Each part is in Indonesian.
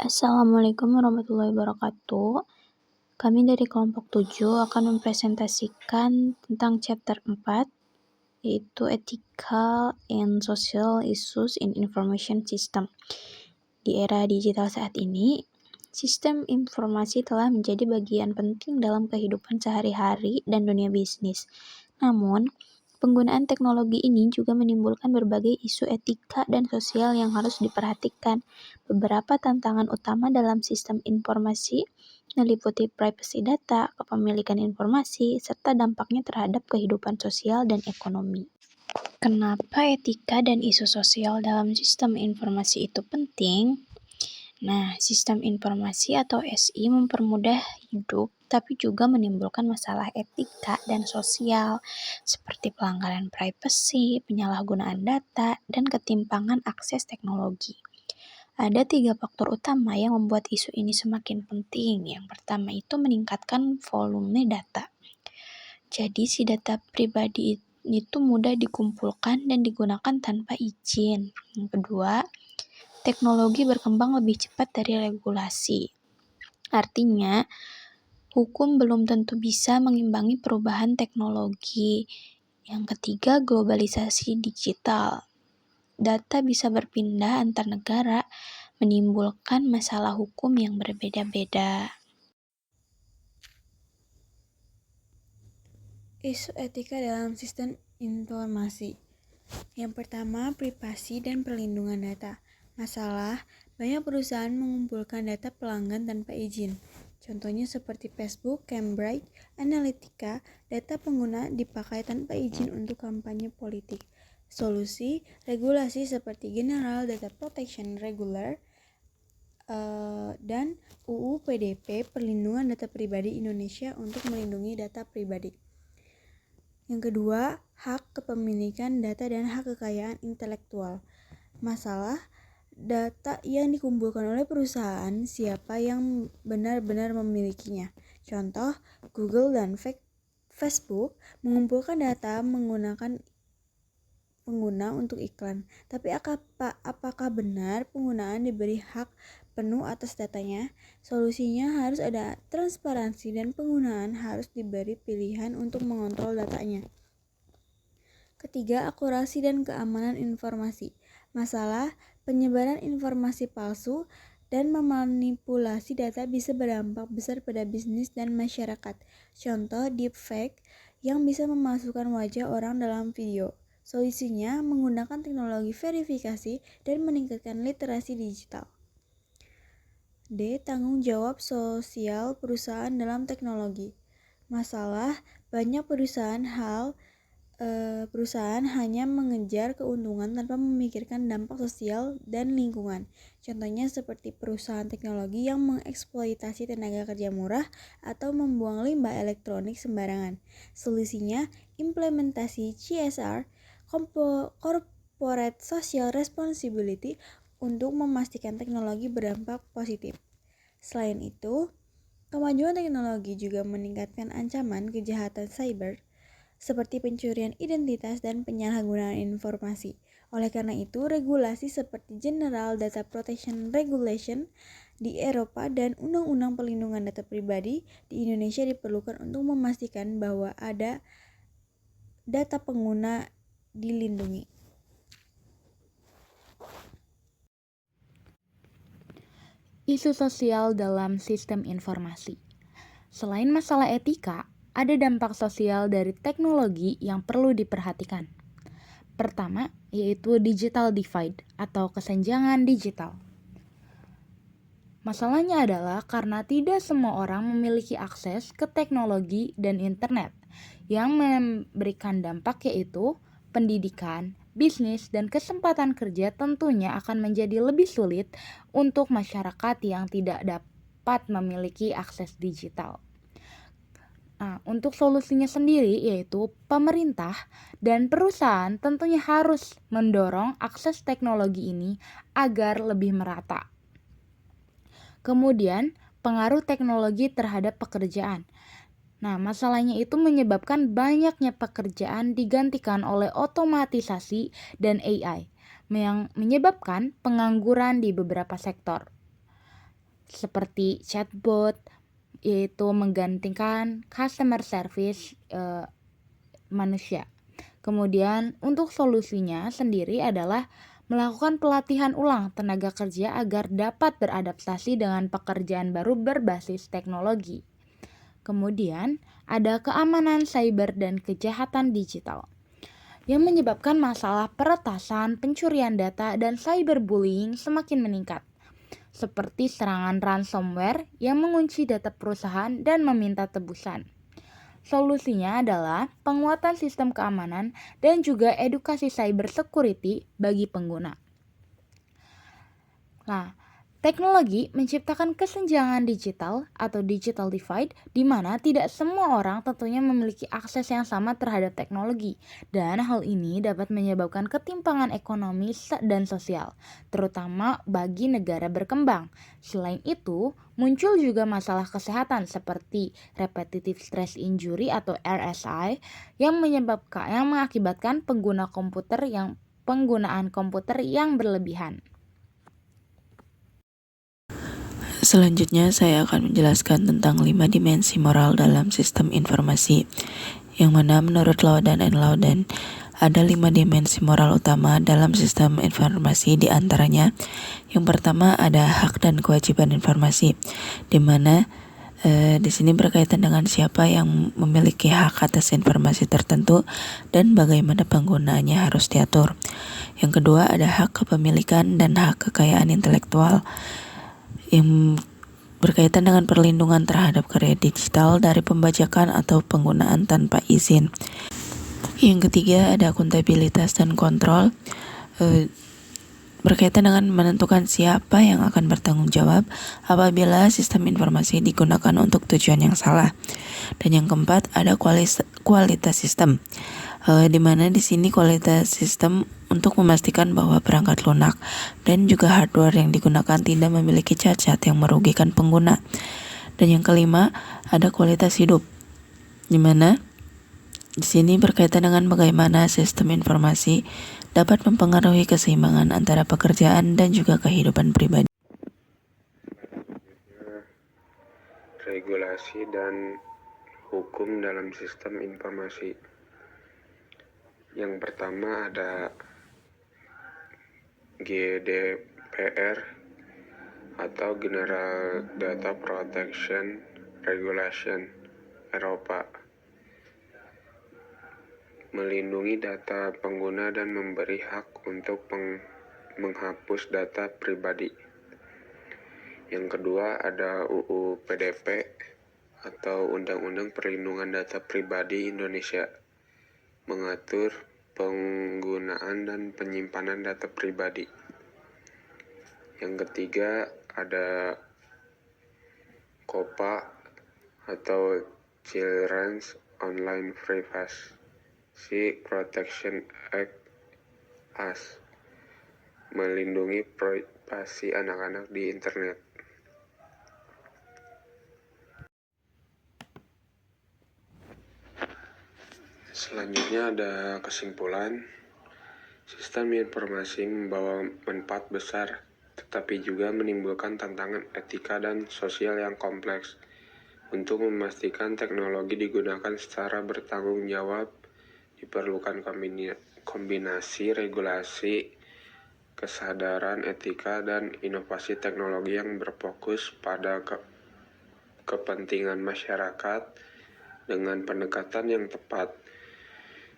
Assalamualaikum warahmatullahi wabarakatuh. Kami dari kelompok 7 akan mempresentasikan tentang chapter 4, yaitu Ethical and Social Issues in Information System. Di era digital saat ini, sistem informasi telah menjadi bagian penting dalam kehidupan sehari-hari dan dunia bisnis. Namun, penggunaan teknologi ini juga menimbulkan berbagai isu etika dan sosial yang harus diperhatikan. Beberapa tantangan utama dalam sistem informasi meliputi privacy data, kepemilikan informasi, serta dampaknya terhadap kehidupan sosial dan ekonomi. Kenapa etika dan isu sosial dalam sistem informasi itu penting? Nah, sistem informasi atau SI mempermudah hidup, tapi juga menimbulkan masalah etika dan sosial, seperti pelanggaran privasi, penyalahgunaan data, dan ketimpangan akses teknologi. Ada 3 faktor utama yang membuat isu ini semakin penting. Yang pertama itu meningkatkan volume data. Jadi si data pribadi itu mudah dikumpulkan dan digunakan tanpa izin. Yang kedua, teknologi berkembang lebih cepat dari regulasi. Artinya, hukum belum tentu bisa mengimbangi perubahan teknologi. Yang ketiga, globalisasi digital. Data bisa berpindah antar negara, menimbulkan masalah hukum yang berbeda-beda. Isu etika dalam sistem informasi. Yang pertama, privasi dan perlindungan data. Masalah, banyak perusahaan mengumpulkan data pelanggan tanpa izin. Contohnya seperti Facebook, Cambridge Analytica, data pengguna dipakai tanpa izin untuk kampanye politik. Solusi, regulasi seperti General Data Protection Regular dan UU PDP Perlindungan Data Pribadi Indonesia untuk melindungi data pribadi. Yang kedua, hak kepemilikan data dan hak kekayaan intelektual. Masalah, data yang dikumpulkan oleh perusahaan, siapa yang benar-benar memilikinya. Contoh, Google dan Facebook mengumpulkan data menggunakan pengguna untuk iklan. Tapi apakah benar penggunaan diberi hak penuh atas datanya? Solusinya harus ada transparansi dan penggunaan harus diberi pilihan untuk mengontrol datanya. Ketiga, akurasi dan keamanan informasi. Masalah, penyebaran informasi palsu dan memanipulasi data bisa berdampak besar pada bisnis dan masyarakat. Contoh, deepfake yang bisa memasukkan wajah orang dalam video. Solusinya menggunakan teknologi verifikasi dan meningkatkan literasi digital. D. Tanggung jawab sosial perusahaan dalam teknologi. Masalah, banyak perusahaan hanya mengejar keuntungan tanpa memikirkan dampak sosial dan lingkungan. Contohnya seperti perusahaan teknologi yang mengeksploitasi tenaga kerja murah atau membuang limbah elektronik sembarangan. Solusinya, implementasi CSR, Corporate Social Responsibility, untuk memastikan teknologi berdampak positif. Selain itu, kemajuan teknologi juga meningkatkan ancaman kejahatan cyber seperti pencurian identitas dan penyalahgunaan informasi. Oleh karena itu, regulasi seperti General Data Protection Regulation di Eropa dan Undang-Undang Perlindungan Data Pribadi di Indonesia diperlukan untuk memastikan bahwa ada data pengguna dilindungi. Isu sosial dalam sistem informasi. Selain masalah etika, ada dampak sosial dari teknologi yang perlu diperhatikan. Pertama, yaitu digital divide atau kesenjangan digital. Masalahnya adalah karena tidak semua orang memiliki akses ke teknologi dan internet, yang memberikan dampak yaitu pendidikan, bisnis, dan kesempatan kerja tentunya akan menjadi lebih sulit untuk masyarakat yang tidak dapat memiliki akses digital. Nah, untuk solusinya sendiri yaitu pemerintah dan perusahaan tentunya harus mendorong akses teknologi ini agar lebih merata. Kemudian, pengaruh teknologi terhadap pekerjaan. Nah, masalahnya itu menyebabkan banyaknya pekerjaan digantikan oleh otomatisasi dan AI, yang menyebabkan pengangguran di beberapa sektor. seperti chatbot, yaitu menggantikan customer service manusia. Kemudian untuk solusinya sendiri adalah melakukan pelatihan ulang tenaga kerja agar dapat beradaptasi dengan pekerjaan baru berbasis teknologi. Kemudian ada keamanan cyber dan kejahatan digital yang menyebabkan masalah peretasan, pencurian data, dan cyberbullying semakin meningkat, seperti serangan ransomware yang mengunci data perusahaan dan meminta tebusan. Solusinya adalah penguatan sistem keamanan dan juga edukasi cyber security bagi pengguna. Nah, teknologi menciptakan kesenjangan digital atau digital divide di mana tidak semua orang tentunya memiliki akses yang sama terhadap teknologi, dan hal ini dapat menyebabkan ketimpangan ekonomi dan sosial, terutama bagi negara berkembang. Selain itu, muncul juga masalah kesehatan seperti repetitive stress injury atau RSI yang mengakibatkan penggunaan komputer yang berlebihan. Selanjutnya saya akan menjelaskan tentang 5 dimensi moral dalam sistem informasi, yang mana menurut Laudan and Laudan ada 5 dimensi moral utama dalam sistem informasi. Di antaranya, yang pertama ada hak dan kewajiban informasi, di mana di sini berkaitan dengan siapa yang memiliki hak atas informasi tertentu dan bagaimana penggunaannya harus diatur. Yang kedua ada hak kepemilikan dan hak kekayaan intelektual, yang berkaitan dengan perlindungan terhadap karya digital dari pembajakan atau penggunaan tanpa izin. Yang ketiga ada akuntabilitas dan kontrol, berkaitan dengan menentukan siapa yang akan bertanggung jawab apabila sistem informasi digunakan untuk tujuan yang salah. Dan yang keempat ada kualitas sistem, di mana di sini kualitas sistem untuk memastikan bahwa perangkat lunak dan juga hardware yang digunakan tidak memiliki cacat yang merugikan pengguna. Dan yang kelima ada kualitas hidup, di mana di sini berkaitan dengan bagaimana sistem informasi dapat mempengaruhi keseimbangan antara pekerjaan dan juga kehidupan pribadi. Regulasi dan hukum dalam sistem informasi. Yang pertama ada GDPR atau General Data Protection Regulation Eropa, melindungi data pengguna dan memberi hak untuk menghapus data pribadi. Yang kedua ada UU PDP atau Undang-Undang Perlindungan Data Pribadi Indonesia, mengatur penggunaan dan penyimpanan data pribadi. Yang ketiga ada COPPA atau Children's Online Privacy Protection Act (AS), melindungi privasi anak-anak di internet. Selanjutnya ada kesimpulan. Sistem informasi membawa manfaat besar, tetapi juga menimbulkan tantangan etika dan sosial yang kompleks. Untuk memastikan teknologi digunakan secara bertanggung jawab, diperlukan kombinasi regulasi, kesadaran etika, dan inovasi teknologi yang berfokus pada kepentingan masyarakat dengan pendekatan yang tepat.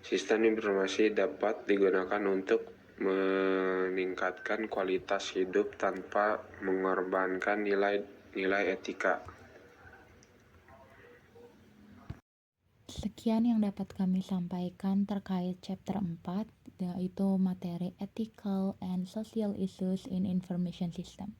Sistem informasi dapat digunakan untuk meningkatkan kualitas hidup tanpa mengorbankan nilai etika. Sekian yang dapat kami sampaikan terkait chapter 4, yaitu materi Ethical and Social Issues in Information System.